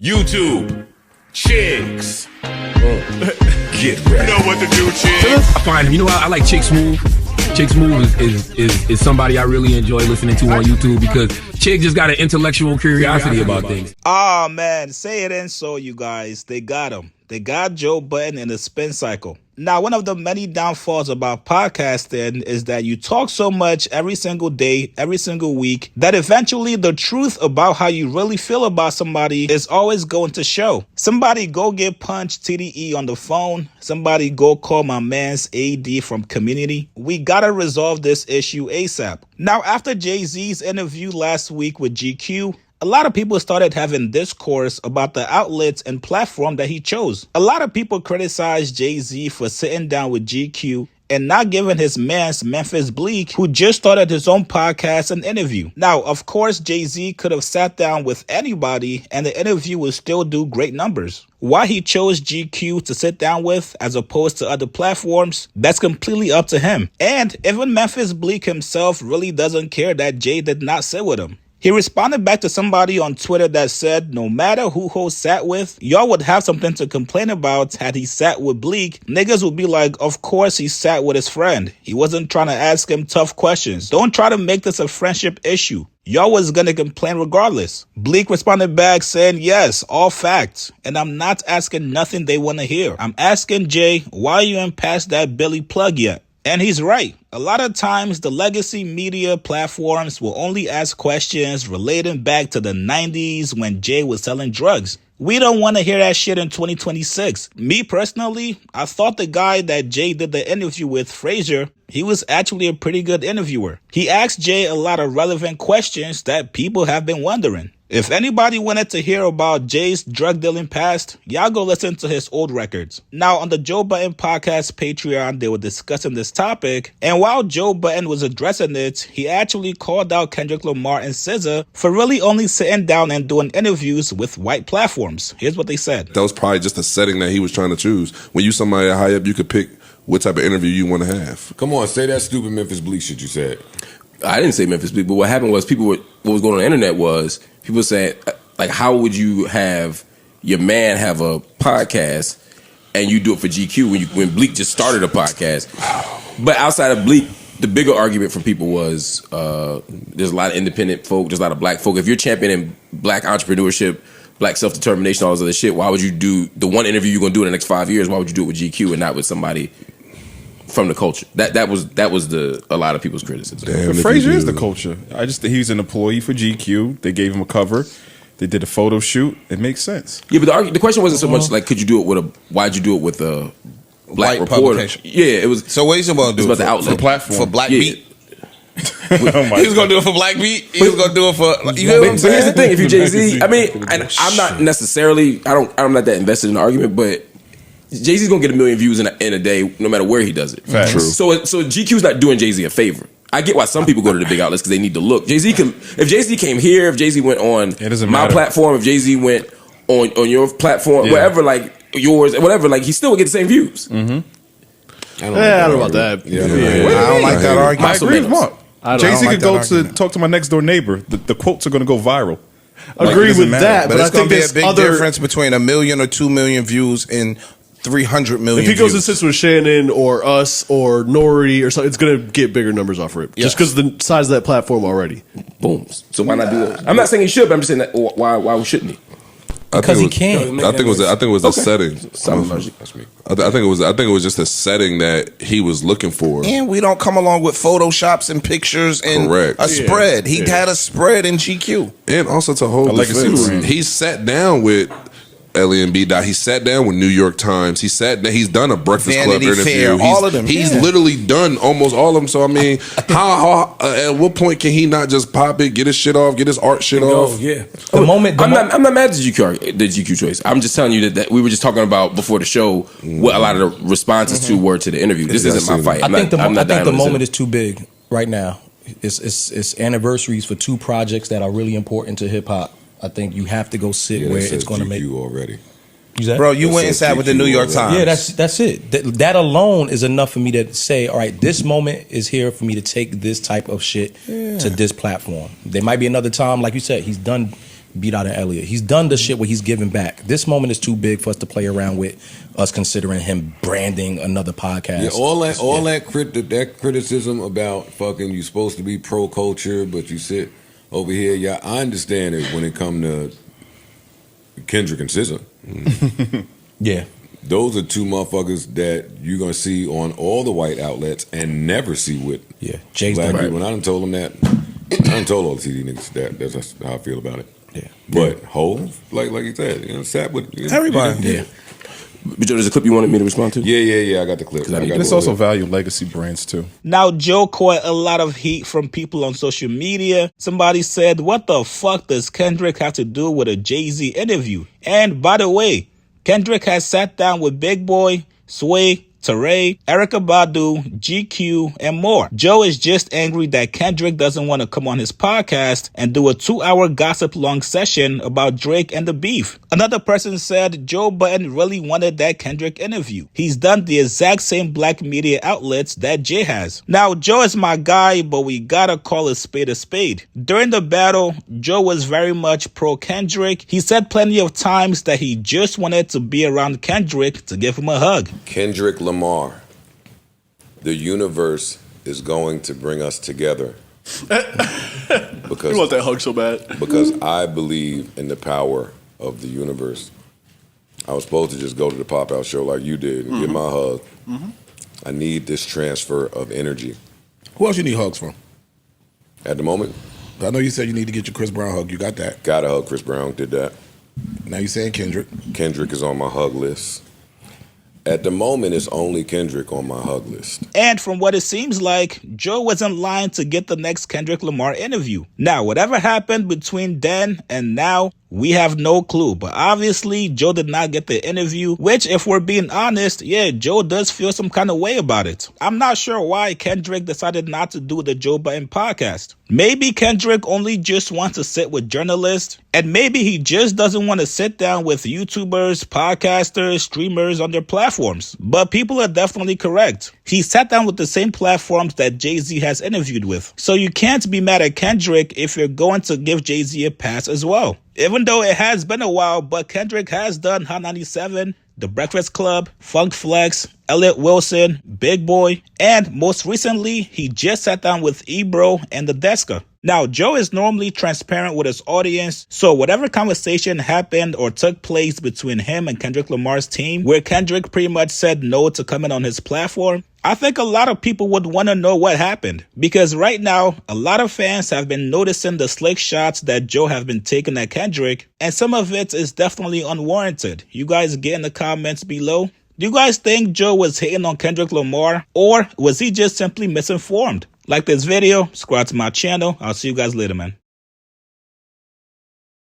YouTube, chicks. Get ready. You know what to do, chicks. I find him. You know, I like Chick Smooth. Chick Smooth is somebody I really enjoy listening to on YouTube because Chick just got an intellectual curiosity about things. Ah, man, say it ain't so, you guys. They got him. They got Joe Budden in the spin cycle. Now, one of the many downfalls about podcasting is that you talk so much every single day, every single week, that eventually the truth about how you really feel about somebody is always going to show. Somebody go get Punch TDE on the phone. Somebody go call my man's AD from Community. We gotta resolve this issue ASAP. Now, after Jay-Z's interview last week with GQ, a lot of people started having discourse about the outlets and platform that he chose. A lot of people criticized Jay-Z for sitting down with GQ and not giving his man's Memphis Bleek, who just started his own podcast, an interview. Now, of course, Jay-Z could have sat down with anybody and the interview would still do great numbers. Why he chose GQ to sit down with as opposed to other platforms, that's completely up to him. And even Memphis Bleek himself really doesn't care that Jay did not sit with him. He responded back to somebody on Twitter that said, no matter who Ho sat with, y'all would have something to complain about had he sat with Bleek. Niggas would be like, of course he sat with his friend. He wasn't trying to ask him tough questions. Don't try to make this a friendship issue. Y'all was gonna complain regardless. Bleek responded back saying, yes, all facts. And I'm not asking nothing they want to hear. I'm asking Jay, why you ain't past that Billy plug yet? And he's right. A lot of times, the legacy media platforms will only ask questions relating back to the 90s when Jay was selling drugs. We don't want to hear that shit in 2026. Me personally, I thought the guy that Jay did the interview with, Frazier, he was actually a pretty good interviewer. He asked Jay a lot of relevant questions that people have been wondering. If anybody wanted to hear about Jay's drug dealing past, y'all go listen to his old records. Now, on the Joe Budden podcast Patreon, they were discussing this topic, and while Joe Budden was addressing it, he actually called out Kendrick Lamar and SZA for really only sitting down and doing interviews with white platforms. Here's what they said. That was probably just a setting that he was trying to choose. When you somebody high up, you could pick what type of interview you want to have. Come on, say that stupid Memphis Bleek shit you said. I didn't say Memphis Bleek, but what happened was what was going on the internet was people saying, like, how would you have your man have a podcast and you do it for GQ when Bleek just started a podcast? But outside of Bleek, the bigger argument from people was there's a lot of independent folk, there's a lot of black folk. If you're championing black entrepreneurship, black self-determination, all this other shit, why would you do the one interview you're going to do in the next 5 years? Why would you do it with GQ and not with somebody from the culture? That was a lot of people's criticism. But Frazier is the culture. I just think he's an employee for GQ. They gave him a cover. They did a photo shoot. It makes sense. Yeah, but the question wasn't so much like, could you do it with why'd you do it with a black white reporter? Publication. Yeah, it was. So what he's about to do? About the outlet. For platform. For Black Yeah. Beat? He was going to do it for Black Beat? He was going to do it for... You know what I'm But saying? here's the thing: if you're Jay-Z, I mean, and I'm not necessarily, I'm not that invested in the argument, but Jay-Z's gonna get 1 million views in a day, no matter where he does it. Facts. True. So GQ's not doing Jay-Z a favor. I get why some people go to the big outlets because they need to look. If Jay-Z came here, if Jay-Z went on my platform, if Jay-Z went on your platform, wherever, like yours, whatever, like he still would get the same views. I don't know about that. I don't like that argument. I agree with Mark. Jay-Z like could go that to argument. talk to my next door neighbor. The quotes are going to go viral. Agree with that, But but I it's going think to be a there's big other. difference between 1 million or 2 million views and 300 million If he goes and views. sits with Shannon or us or Nori or something, it's going to get bigger numbers off Rip. Just because the size of that platform already. Boom. So why not do it? I'm not saying he should, but I'm just saying that why shouldn't he? Because he can. I think it was the setting. That's me. I think it was just a setting that he was looking for. And we don't come along with photoshops and pictures and Correct. a spread. He had a spread in GQ. And also to hold legacy defense, brand. he sat down with Ellie and B. Dot. He sat down with New York Times. He's done a Breakfast Vanity Club interview. Fair, all of them. He's literally done almost all of them. So I mean, how at what point can he not just pop it, get his shit off, get his art shit off? Yeah. I'm not mad at the GQ choice. I'm just telling you that we were just talking about before the show what a lot of the responses to were to the interview. This isn't my fight. I think the moment is too big right now. It's anniversaries for two projects that are really important to hip hop. I think you have to go sit where it's going to make you already. Bro, you went and sat with the New York Times. Yeah, that's it. That alone is enough for me to say, all right, this moment is here for me to take this type of shit to this platform. There might be another time, like you said, he's done beat out an Elliott. He's done the shit where he's giving back. This moment is too big for us to play around with, us considering him branding another podcast. Yeah, all that criticism about fucking you supposed to be pro culture, but you sit over here. Yeah, I understand it when it come to Kendrick and SZA. Yeah. Those are two motherfuckers that you're gonna see on all the white outlets and never see with Jay's black done people. When I done told them that, I done told all the CD niggas that's how I feel about it. Yeah. But Hov, like you said, sat with everybody. Yeah. But Joe, there's a clip you wanted me to respond to? Yeah. I got the clip. And it's also value legacy brands too. Now, Joe caught a lot of heat from people on social media. Somebody said, what the fuck does Kendrick have to do with a Jay-Z interview? And by the way, Kendrick has sat down with Big Boy, Sway, Teray, Erykah Badu, GQ, and more. Joe is just angry that Kendrick doesn't want to come on his podcast and do a 2-hour gossip-long session about Drake and the beef. Another person said Joe Budden really wanted that Kendrick interview. He's done the exact same black media outlets that Jay has. Now, Joe is my guy, but we gotta call a spade a spade. During the battle, Joe was very much pro-Kendrick. He said plenty of times that he just wanted to be around Kendrick to give him a hug. Kendrick Lamar, the universe is going to bring us together. Because you want that hug so bad. Because I believe in the power of the universe. I was supposed to just go to the pop-out show like you did and get my hug. I need this transfer of energy. Who else you need hugs from? At the moment? I know you said you need to get your Chris Brown hug. You got that. Got a hug. Chris Brown did that. Now you're saying Kendrick. Kendrick is on my hug list. At the moment, it's only Kendrick on my hug list. And from what it seems like, Joe wasn't lying to get the next Kendrick Lamar interview. Now, whatever happened between then and now, we have no clue. But obviously, Joe did not get the interview, which, if we're being honest, yeah, Joe does feel some kind of way about it. I'm not sure why Kendrick decided not to do the Joe Budden podcast. Maybe Kendrick only just wants to sit with journalists, and maybe he just doesn't want to sit down with YouTubers, podcasters, streamers on their platforms. But people are definitely correct. He sat down with the same platforms that Jay-Z has interviewed with. So you can't be mad at Kendrick if you're going to give Jay-Z a pass as well. Even though it has been a while, but Kendrick has done Hot 97, The Breakfast Club, Funk Flex, Elliott Wilson, Big Boy, and most recently, he just sat down with Ebro and the Deska. Now, Joe is normally transparent with his audience, so whatever conversation happened or took place between him and Kendrick Lamar's team, where Kendrick pretty much said no to coming on his platform, I think a lot of people would want to know what happened. Because right now, a lot of fans have been noticing the slick shots that Joe have been taking at Kendrick, and some of it is definitely unwarranted. You guys get in the comments below. Do you guys think Joe was hating on Kendrick Lamar, or was he just simply misinformed? Like this video, subscribe to my channel. I'll see you guys later, man.